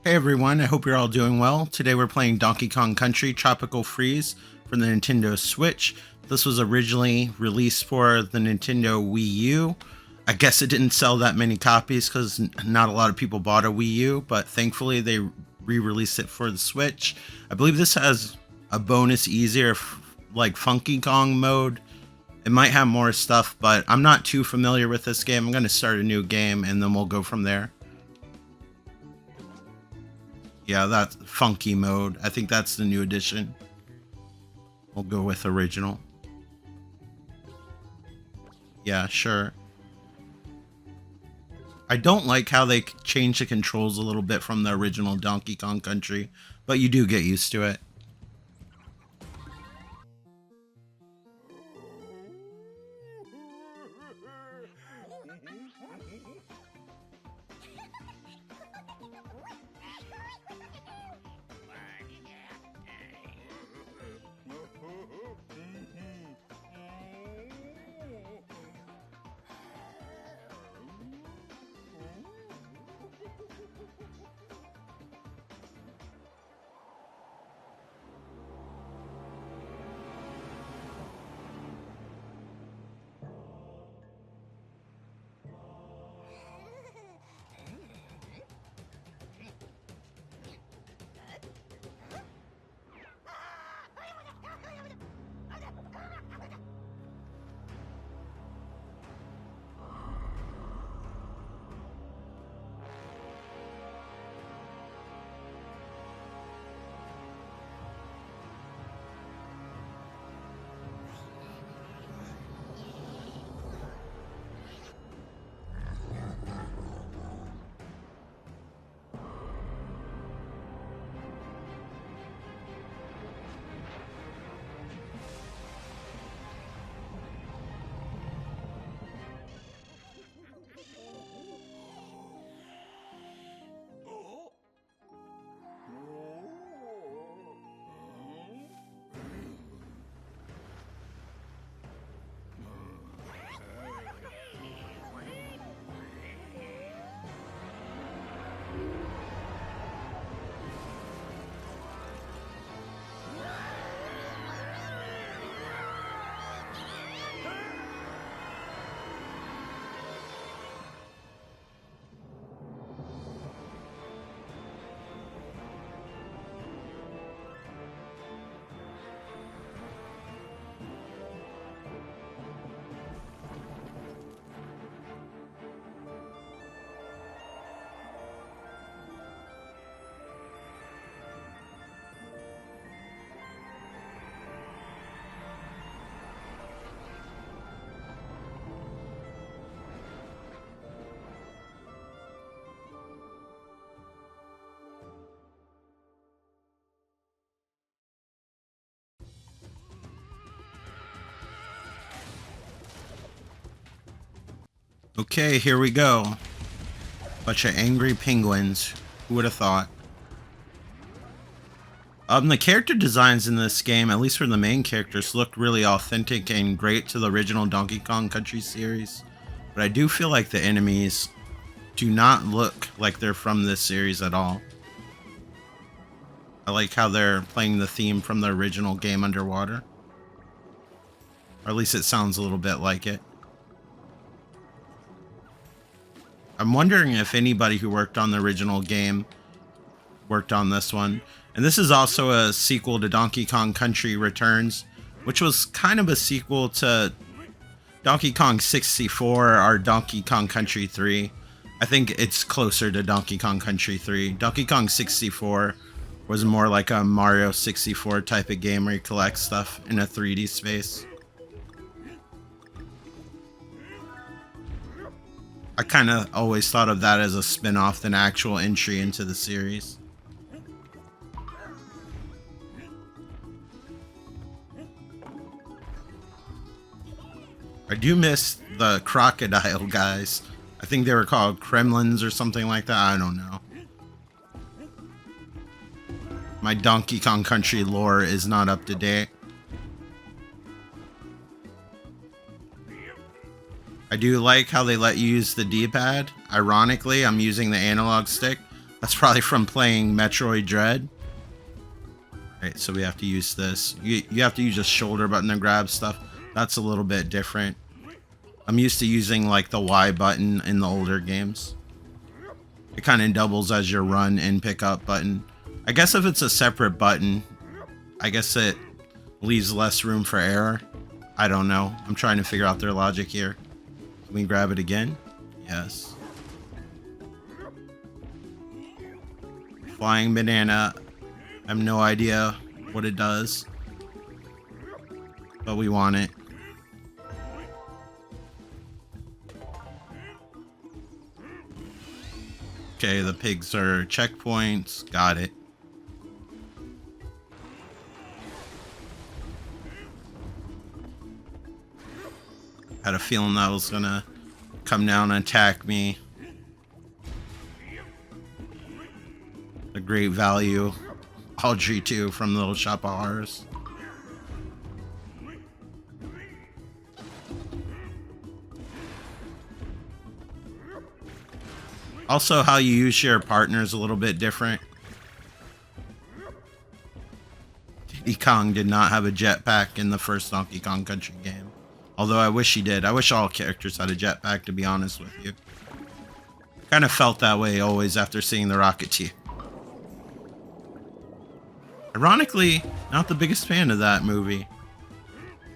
Hey everyone, I hope you're all doing well. Today we're playing Donkey Kong Country Tropical Freeze for the Nintendo Switch. This was originally released for the Nintendo Wii U. I guess it didn't sell that many copies because not a lot of people bought a Wii U, but thankfully they re-released it for the Switch. I believe this has a bonus easier like Funky Kong mode. It might have more stuff, but I'm not too familiar with this game. I'm going to start a new game and then we'll go from there. Yeah, that's funky mode. I think that's the new edition. We'll go with original. Yeah, sure. I don't like how they change the controls a little bit from the original Donkey Kong Country, but you do get used to it. Okay, here we go. Bunch of angry penguins. Who would have thought? The character designs in this game, at least for the main characters, look really authentic and great to the original Donkey Kong Country series. But I do feel like the enemies do not look like they're from this series at all. I like how they're playing the theme from the original game underwater. Or at least it sounds a little bit like it. I'm wondering if anybody who worked on the original game worked on this one. And this is also a sequel to Donkey Kong Country Returns, which was kind of a sequel to Donkey Kong 64 or Donkey Kong Country 3. I think it's closer to Donkey Kong Country 3. Donkey Kong 64 was more like a Mario 64 type of game where you collect stuff in a 3D space. I kind of always thought of that as a spin-off than actual entry into the series. I do miss the crocodile guys. I think they were called Kremlins or something like that. I don't know. My Donkey Kong Country lore is not up to date. I do like how they let you use the D-pad. Ironically, I'm using the analog stick. That's probably from playing Metroid Dread. Right, so we have to use this. You have to use a shoulder button to grab stuff. That's a little bit different. I'm used to using like the Y button in the older games. It kind of doubles as your run and pick up button. I guess if it's a separate button, I guess it leaves less room for error. I don't know. I'm trying to figure out their logic here. Can we grab it again? Yes. Flying banana. I have no idea what it does, but we want it. Okay, the pigs are checkpoints. Got it. Had a feeling that was gonna come down and attack me. A great value. Audrey too from the Little Shop of Horrors. Also, how you use your partner is a little bit different. Diddy Kong did not have a jetpack in the first Donkey Kong Country game. Although I wish he did. I wish all characters had a jetpack, to be honest with you. Kind of felt that way always after seeing The Rocketeer. Ironically, not the biggest fan of that movie.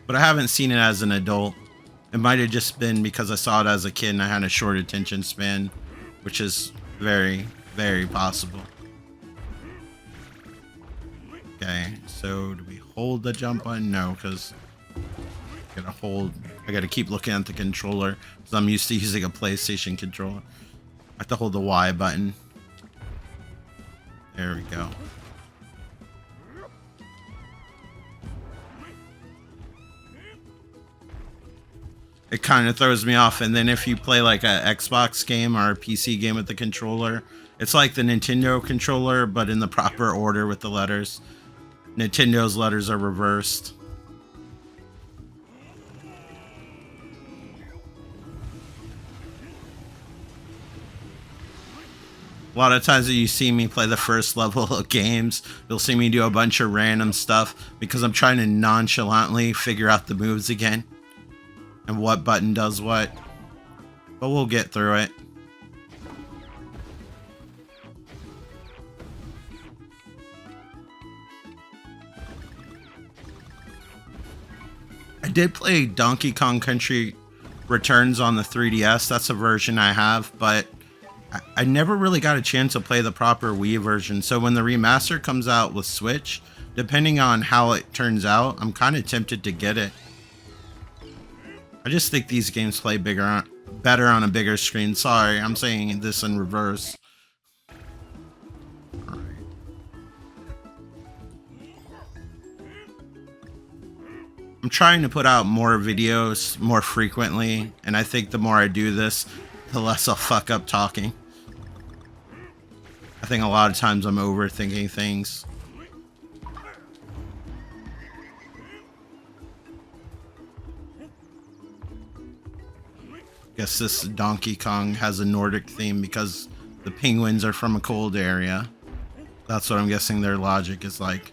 But I haven't seen it as an adult. It might have just been because I saw it as a kid and I had a short attention span. Which is very, very possible. Okay, so do we hold the jump button? No, because I gotta keep looking at the controller because I'm used to using a PlayStation controller. I have to hold the Y button. There we go. It kind of throws me off. And then if you play like a Xbox game or a PC game with the controller, it's like the Nintendo controller, but in the proper order with the letters. Nintendo's letters are reversed. A lot of times that you see me play the first level of games, you'll see me do a bunch of random stuff because I'm trying to nonchalantly figure out the moves again. And what button does what. But we'll get through it. I did play Donkey Kong Country Returns on the 3DS. That's a version I have, but I never really got a chance to play the proper Wii version. So when the remaster comes out with Switch, depending on how it turns out, I'm kind of tempted to get it. I just think these games play better on a bigger screen. Sorry, I'm saying this in reverse. All right. I'm trying to put out more videos more frequently, and I think the more I do this, the less I'll fuck up talking. I think a lot of times I'm overthinking things. Guess this Donkey Kong has a Nordic theme because the penguins are from a cold area. That's what I'm guessing their logic is like.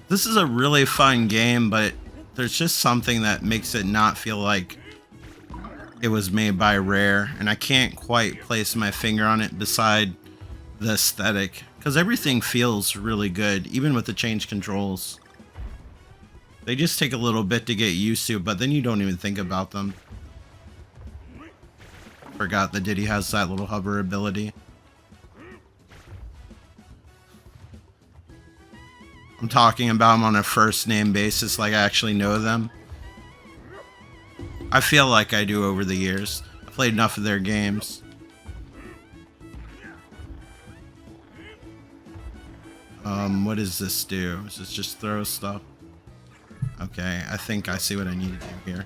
This is a really fun game, but there's just something that makes it not feel like it was made by Rare, and I can't quite place my finger on it beside the aesthetic. Because everything feels really good, even with the change controls. They just take a little bit to get used to, but then you don't even think about them. Forgot that Diddy has that little hover ability. I'm talking about them on a first name basis, like I actually know them. I feel like I do over the years. I played enough of their games. What does this do? Does this just throw stuff? Okay, I think I see what I need to do here.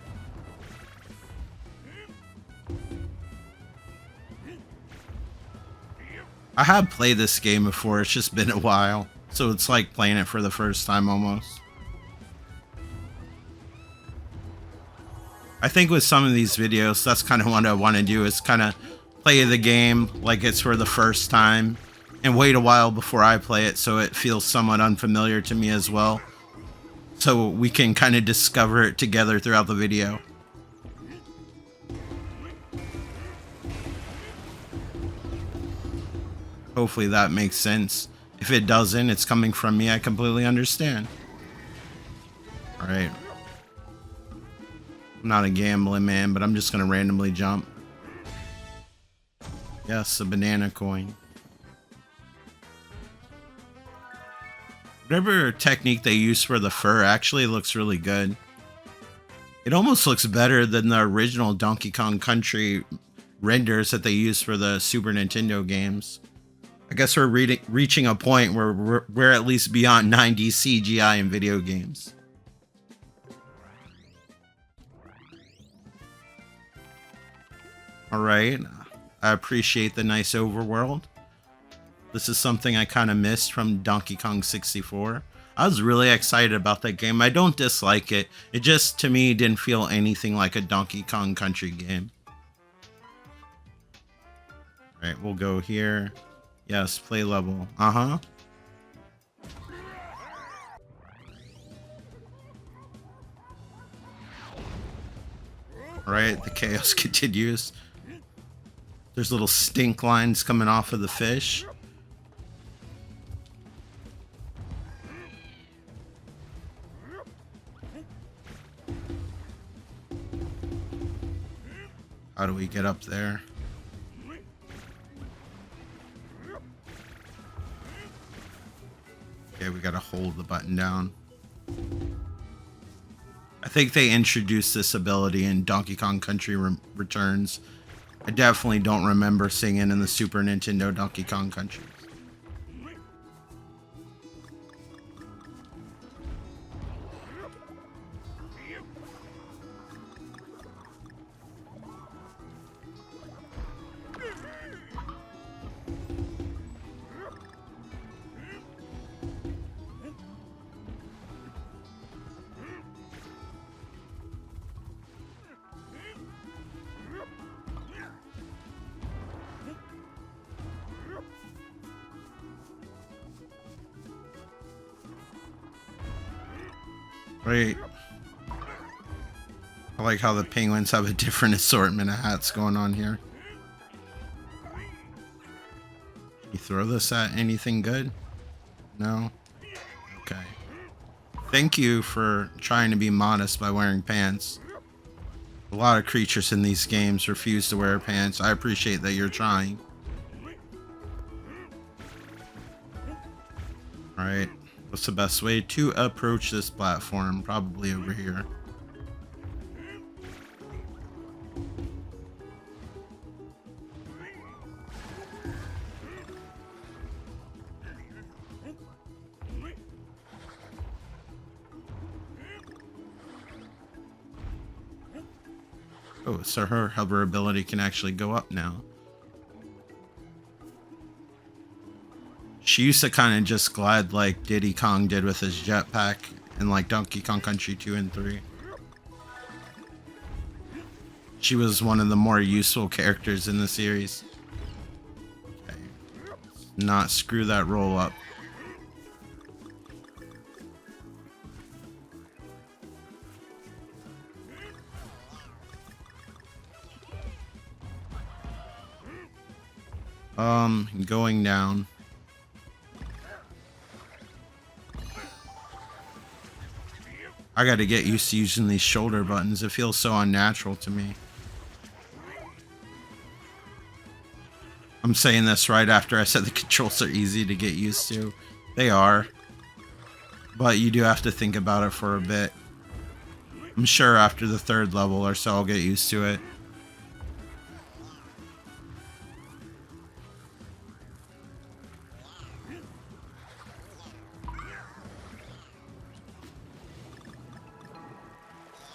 I have played this game before, it's just been a while. So it's like playing it for the first time almost. I think with some of these videos, that's kind of what I want to do, is kind of play the game like it's for the first time and wait a while before I play it so it feels somewhat unfamiliar to me as well. So we can kind of discover it together throughout the video. Hopefully that makes sense. If it doesn't, it's coming from me. I completely understand. All right. I'm not a gambling man, but I'm just going to randomly jump. Yes, a banana coin. Whatever technique they use for the fur actually looks really good. It almost looks better than the original Donkey Kong Country renders that they used for the Super Nintendo games. I guess we're reaching a point where we're at least beyond 90s CGI in video games. Alright, I appreciate the nice overworld. This is something I kind of missed from Donkey Kong 64. I was really excited about that game. I don't dislike it. It just, to me, didn't feel anything like a Donkey Kong Country game. Alright, we'll go here. Yes, play level. Uh-huh. Alright, the chaos continues. There's little stink lines coming off of the fish. How do we get up there? Okay, we gotta hold the button down. I think they introduced this ability in Donkey Kong Country Returns. I definitely don't remember seeing it in the Super Nintendo Donkey Kong Country. Right. I like how the penguins have a different assortment of hats going on here. You throw this at anything good? No? Okay. Thank you for trying to be modest by wearing pants. A lot of creatures in these games refuse to wear pants. I appreciate that you're trying. Alright. What's the best way to approach this platform? Probably over here. Oh, so her hover ability can actually go up now. She used to kind of just glide like Diddy Kong did with his jetpack in like Donkey Kong Country 2 and 3. She was one of the more useful characters in the series. Okay. Not screw that roll up. Going down. I gotta get used to using these shoulder buttons. It feels so unnatural to me. I'm saying this right after I said the controls are easy to get used to. They are. But you do have to think about it for a bit. I'm sure after the third level or so I'll get used to it.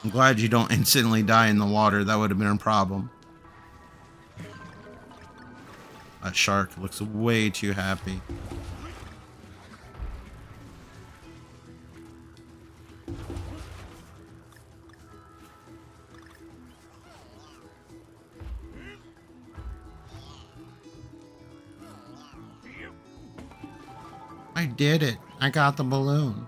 I'm glad you don't instantly die in the water. That would have been a problem. That shark looks way too happy. I did it. I got the balloon.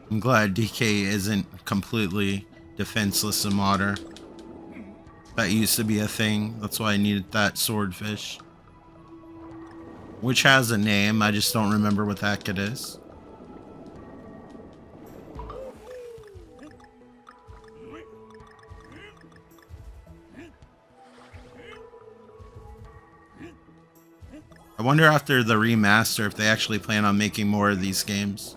I'm glad DK isn't completely defenseless in water. That used to be a thing. That's why I needed that swordfish. Which has a name, I just don't remember what the heck it is. I wonder after the remaster if they actually plan on making more of these games.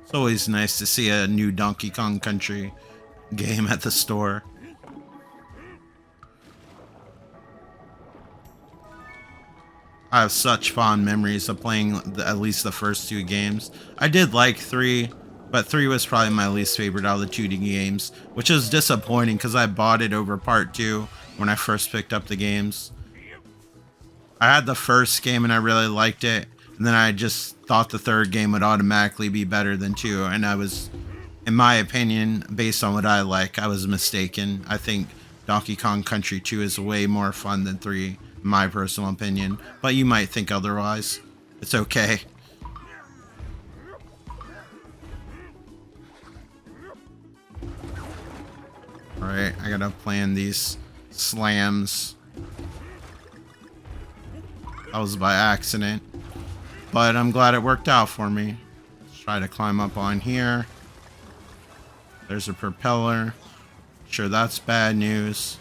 It's always nice to see a new Donkey Kong Country game at the store. I have such fond memories of playing at least the first two games. I did like 3, but 3 was probably my least favorite out of the 2D games, which is disappointing because I bought it over part 2 when I first picked up the games. I had the first game and I really liked it, and then I just thought the third game would automatically be better than 2, and I was, in my opinion, based on what I like, I was mistaken. I think Donkey Kong Country 2 is way more fun than 3, in my personal opinion, but you might think otherwise. It's okay. Alright, I gotta plan these slams. That was by accident, but I'm glad it worked out for me. Let's try to climb up on here. There's a propeller. Sure, that's bad news.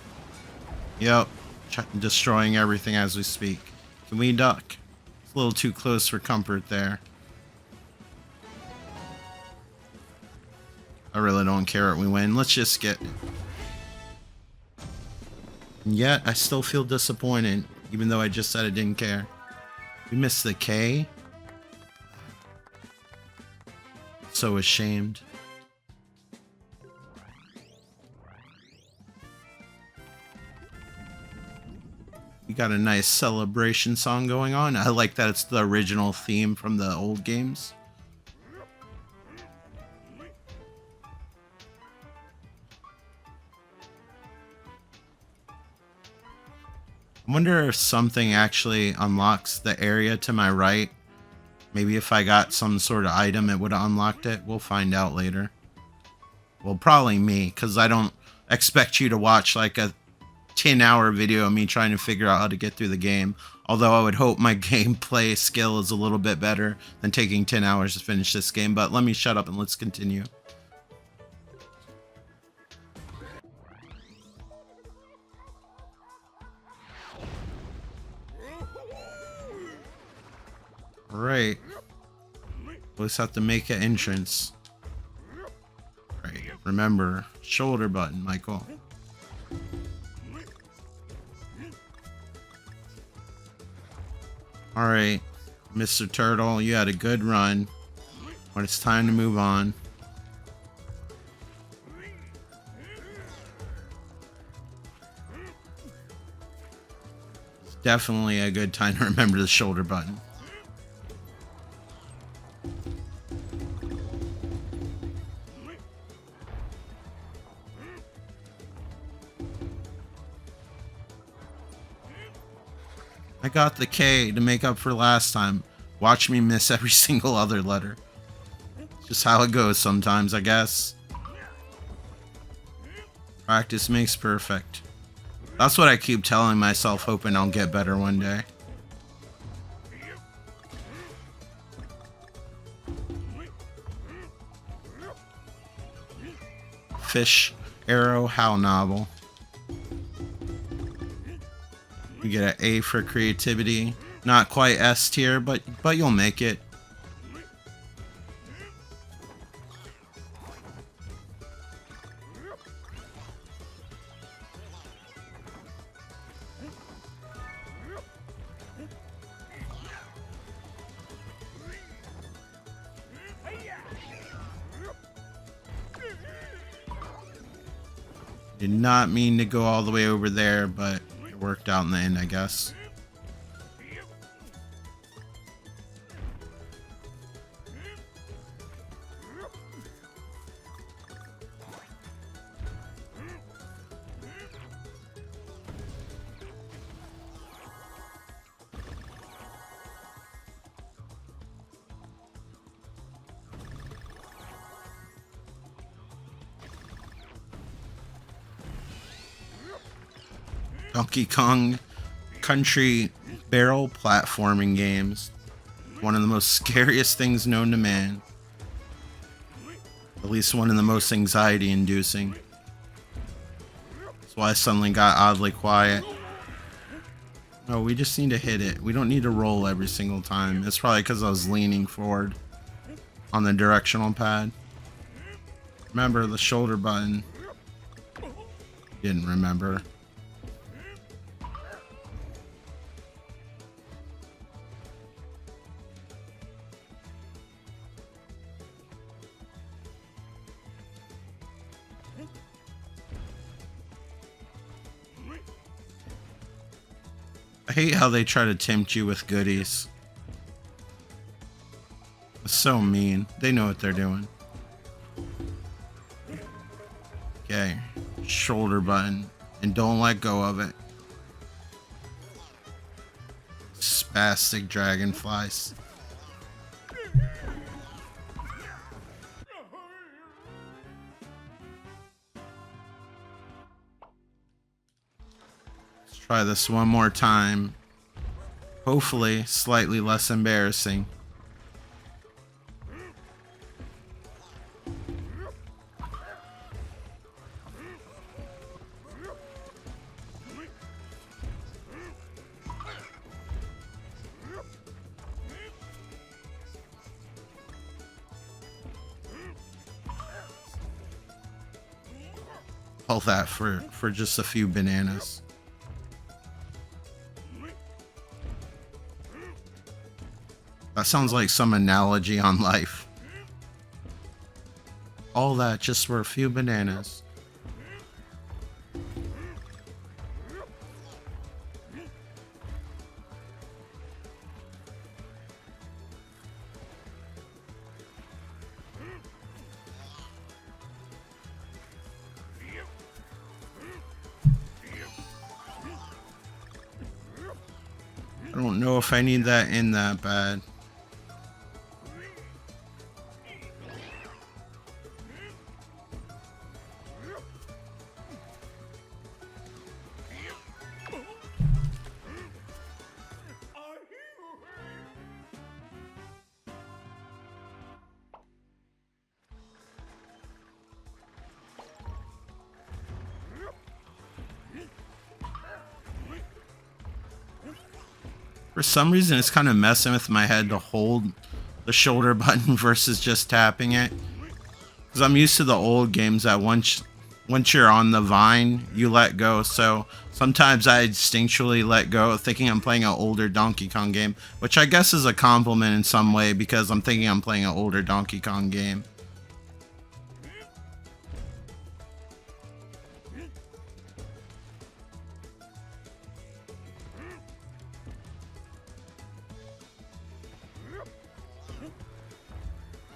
Yep, destroying everything as we speak. Can we duck? It's a little too close for comfort there. I really don't care what we win. Let's just get... And yet, I still feel disappointed, even though I just said I didn't care. We missed the K. So ashamed. We got a nice celebration song going on. I like that it's the original theme from the old games. I wonder if something actually unlocks the area to my right. Maybe if I got some sort of item, it would have unlocked it. We'll find out later. Well, probably me, because I don't expect you to watch like a 10-hour video of me trying to figure out how to get through the game. Although I would hope my gameplay skill is a little bit better than taking 10 hours to finish this game. But let me shut up and let's continue. Alright. We'll just have to make an entrance. Right. Remember, shoulder button, Michael. Alright, Mr. Turtle, you had a good run, but it's time to move on. It's definitely a good time to remember the shoulder button. I got the K to make up for last time. Watch me miss every single other letter. Just how it goes sometimes, I guess. Practice makes perfect. That's what I keep telling myself, hoping I'll get better one day. Fish, arrow, how novel. You get an A for creativity. Not quite S tier, but you'll make it. Did not mean to go all the way over there, but it worked out in the end, I guess. Donkey Kong Country barrel platforming games. One of the most scariest things known to man. At least one of the most anxiety inducing. That's why I suddenly got oddly quiet. Oh, we just need to hit it. We don't need to roll every single time. It's probably because I was leaning forward on the directional pad. Remember the shoulder button. Didn't remember. I hate how they try to tempt you with goodies. It's so mean. They know what they're doing. Okay. Shoulder button. And don't let go of it. Spastic dragonflies. Let's try this one more time. Hopefully, slightly less embarrassing. All that for just a few bananas. That sounds like some analogy on life. All that just for a few bananas. I don't know if I need that in that bad. For some reason, it's kind of messing with my head to hold the shoulder button versus just tapping it. Because I'm used to the old games that once you're on the vine, you let go. So sometimes I instinctually let go, thinking I'm playing an older Donkey Kong game. Which I guess is a compliment in some way, because I'm thinking I'm playing an older Donkey Kong game.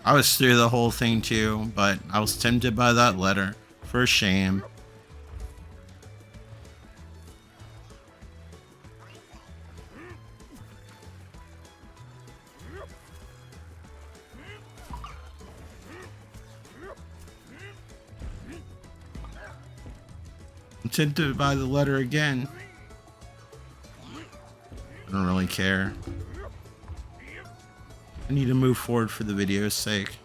I was through the whole thing too, but I was tempted by that letter. For shame. I'm tempted by the letter again. I don't really care. I need to move forward for the video's sake.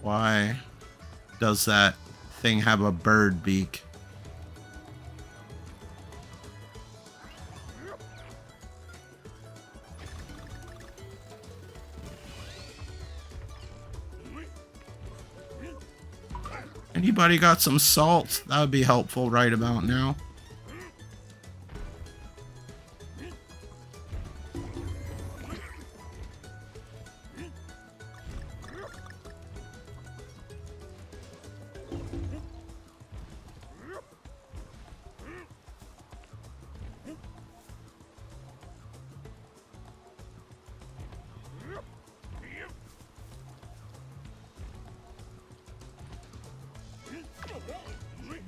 Why does that thing have a bird beak? Anybody got some salt? That would be helpful right about now.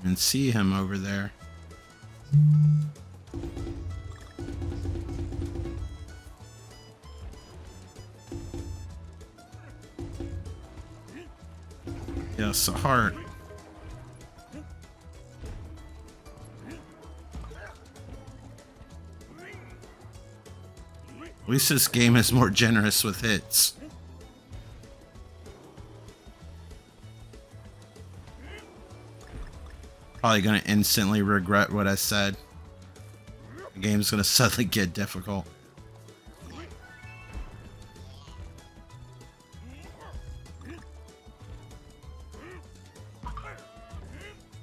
And see him over there. Yes, a heart. At least this game is more generous with hits. Probably gonna instantly regret what I said. The game's gonna suddenly get difficult.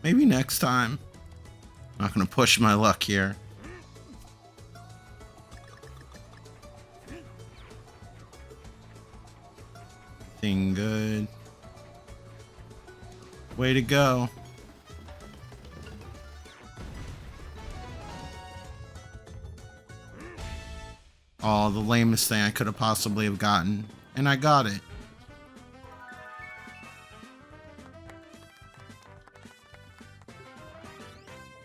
Maybe next time. I'm not gonna push my luck here. Thing good. Way to go. Oh, the lamest thing I could have possibly have gotten. And I got it.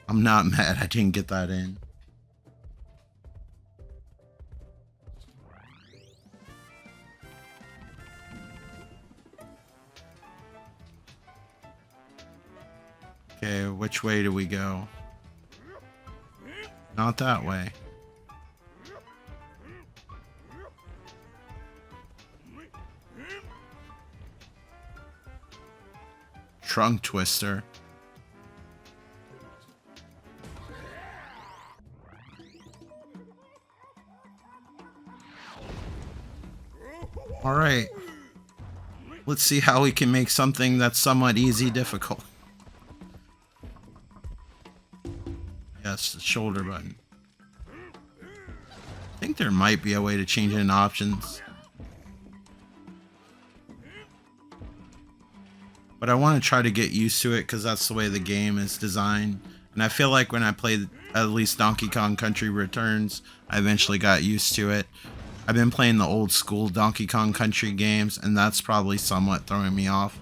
I'm not mad I didn't get that in. Okay, which way do we go? Not that way. Trunk twister. All right. Let's see how we can make something that's somewhat easy difficult. Yes, the shoulder button. I think there might be a way to change it in options. But I want to try to get used to it because that's the way the game is designed. And I feel like when I played at least Donkey Kong Country Returns, I eventually got used to it. I've been playing the old school Donkey Kong Country games, and that's probably somewhat throwing me off.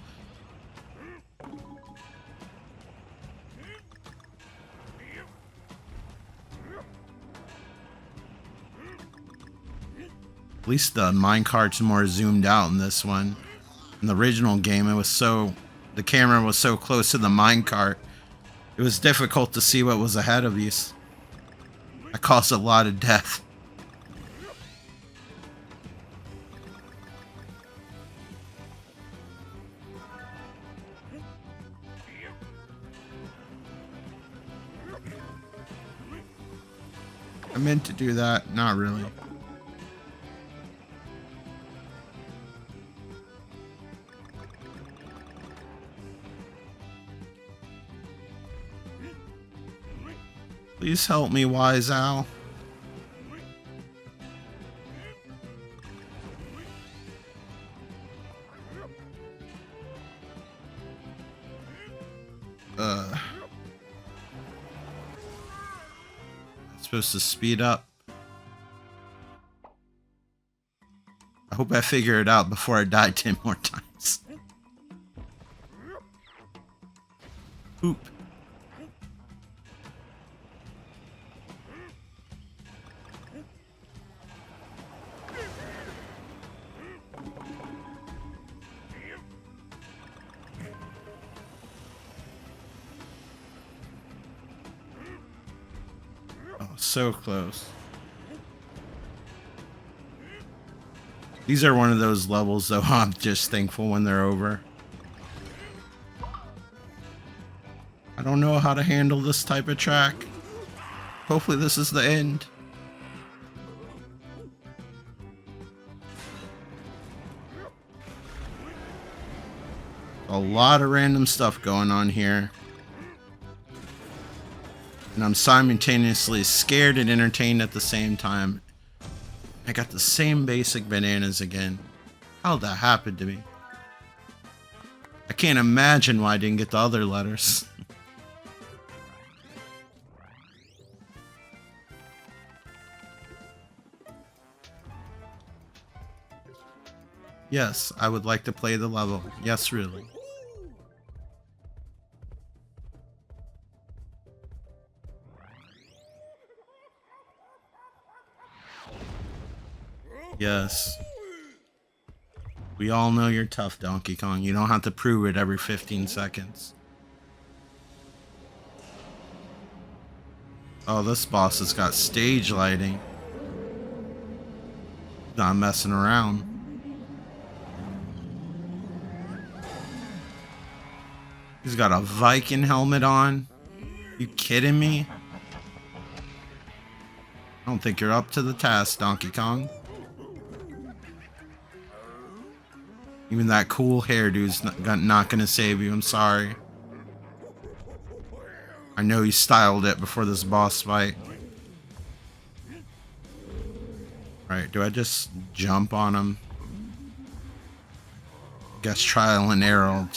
At least the minecart's more zoomed out in this one. In the original game, the camera was so close to the minecart, it was difficult to see what was ahead of you. That caused a lot of death. I meant to do that, not really. Please help me, Wise Owl. Supposed to speed up. I hope I figure it out before I die 10 more times. Oop. So close. These are one of those levels, though, I'm just thankful when they're over. I don't know how to handle this type of track. Hopefully this is the end. A lot of random stuff going on here. And I'm simultaneously scared and entertained at the same time. I got the same basic bananas again. How'd that happen to me? I can't imagine why I didn't get the other letters. Yes, I would like to play the level. Yes, really. Yes. We all know you're tough, Donkey Kong. You don't have to prove it every 15 seconds. Oh, this boss has got stage lighting. Not messing around. He's got a Viking helmet on. You kidding me? I don't think you're up to the task, Donkey Kong. Even that cool hairdo's not gonna save you, I'm sorry. I know you styled it before this boss fight. Alright, do I just jump on him? Guess trial and error will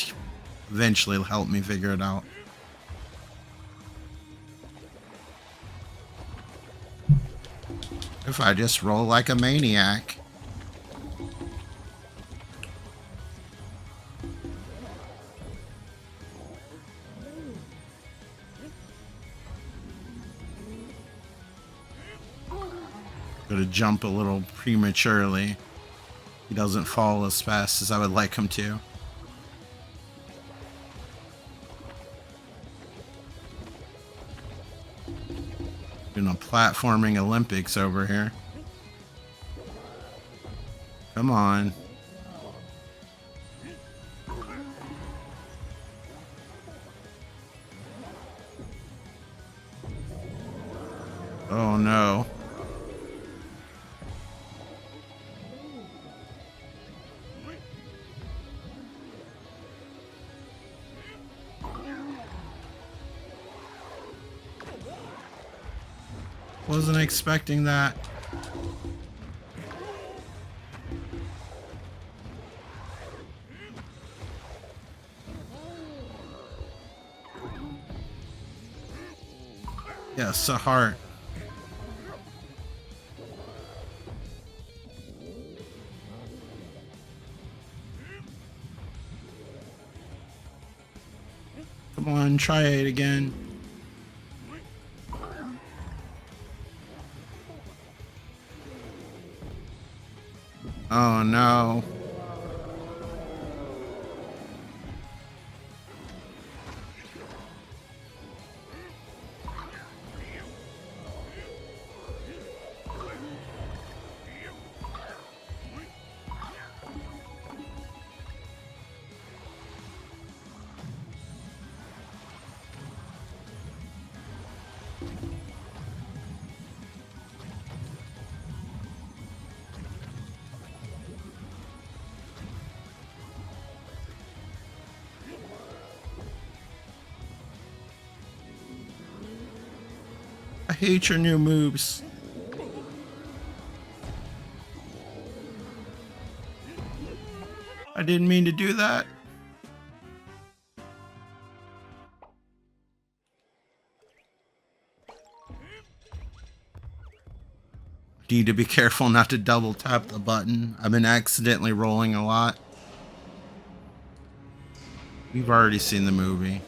eventually help me figure it out. If I just roll like a maniac. Gotta jump a little prematurely. He doesn't fall as fast as I would like him to. Doing a platforming Olympics over here. Come on. Oh no. Wasn't expecting that. Yes, a heart. Come on, try it again. Oh no. I hate your new moves. I didn't mean to do that. Need to be careful not to double tap the button. I've been accidentally rolling a lot. We've already seen the movie.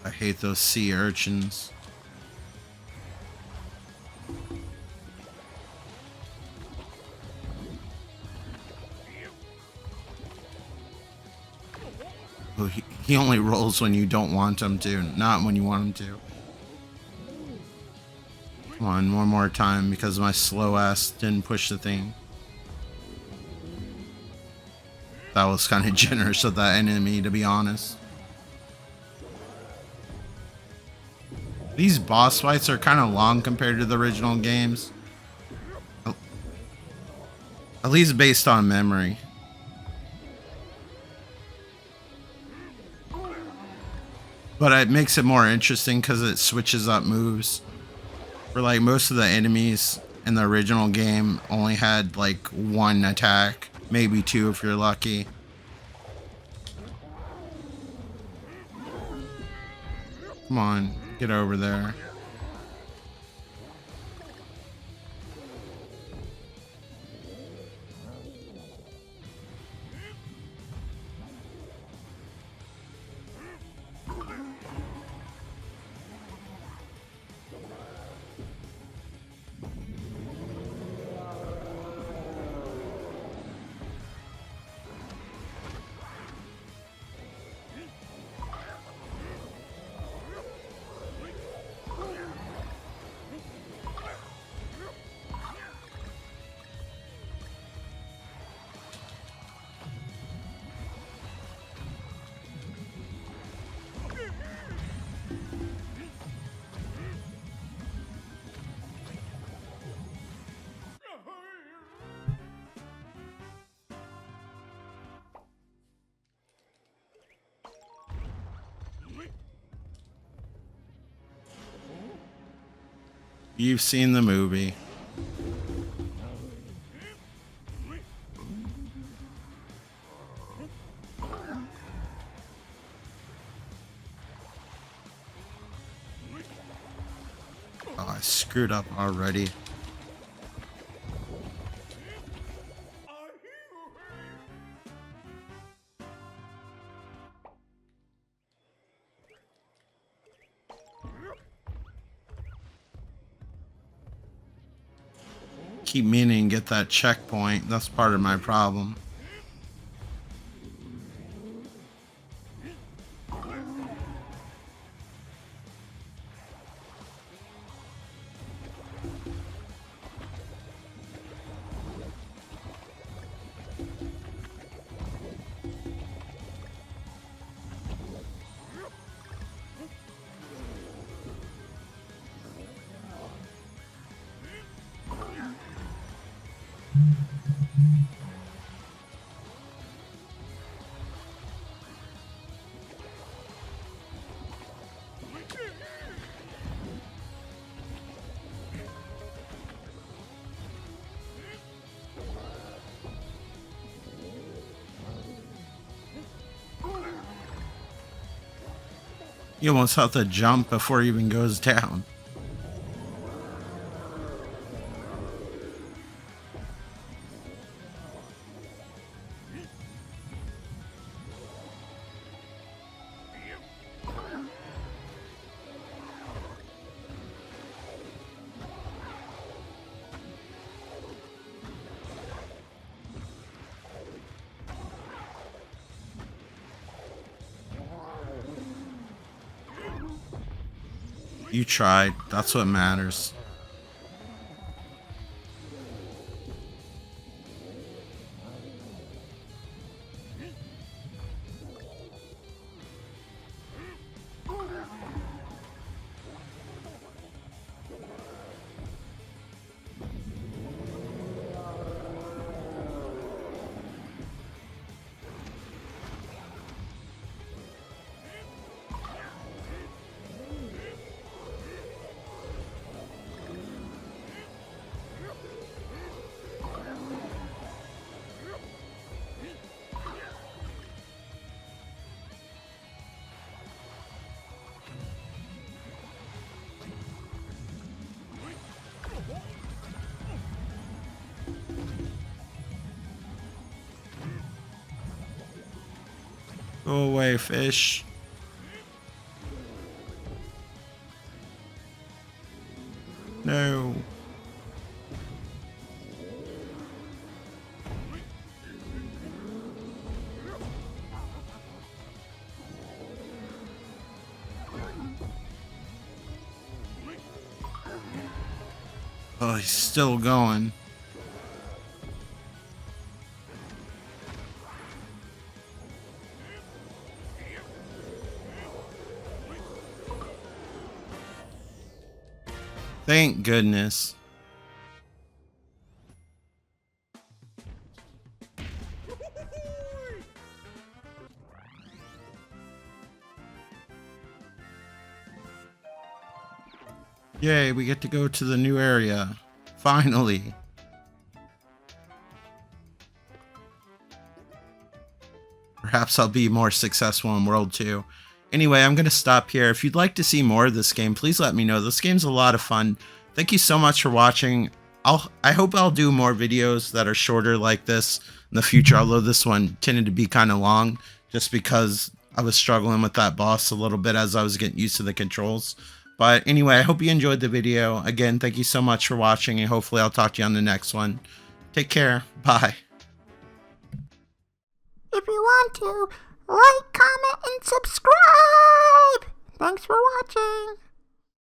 I hate those sea urchins. Oh, he only rolls when you don't want him to, not when you want him to. Come on, one more time because my slow ass didn't push the thing. That was kind of generous of that enemy, to be honest. These boss fights are kind of long compared to the original games. At least based on memory. But it makes it more interesting because it switches up moves. For like most of the enemies in the original game only had like one attack, maybe two if you're lucky. Come on, get over there. You've seen the movie. Oh, I screwed up already. Keep meaning to get that checkpoint. That's part of my problem. You almost have to jump before he even goes down. You tried. That's what matters. Go away, fish. No. Oh, he's still going. Thank goodness. Yay, we get to go to the new area. Finally. Perhaps I'll be more successful in World 2. Anyway, I'm going to stop here. If you'd like to see more of this game, please let me know. This game's a lot of fun. Thank you so much for watching. I hope I'll do more videos that are shorter like this in the future, although this one tended to be kind of long just because I was struggling with that boss a little bit as I was getting used to the controls. But anyway, I hope you enjoyed the video. Again, thank you so much for watching, and hopefully I'll talk to you on the next one. Take care. Bye. If you want to, like, comment, and subscribe! Thanks for watching!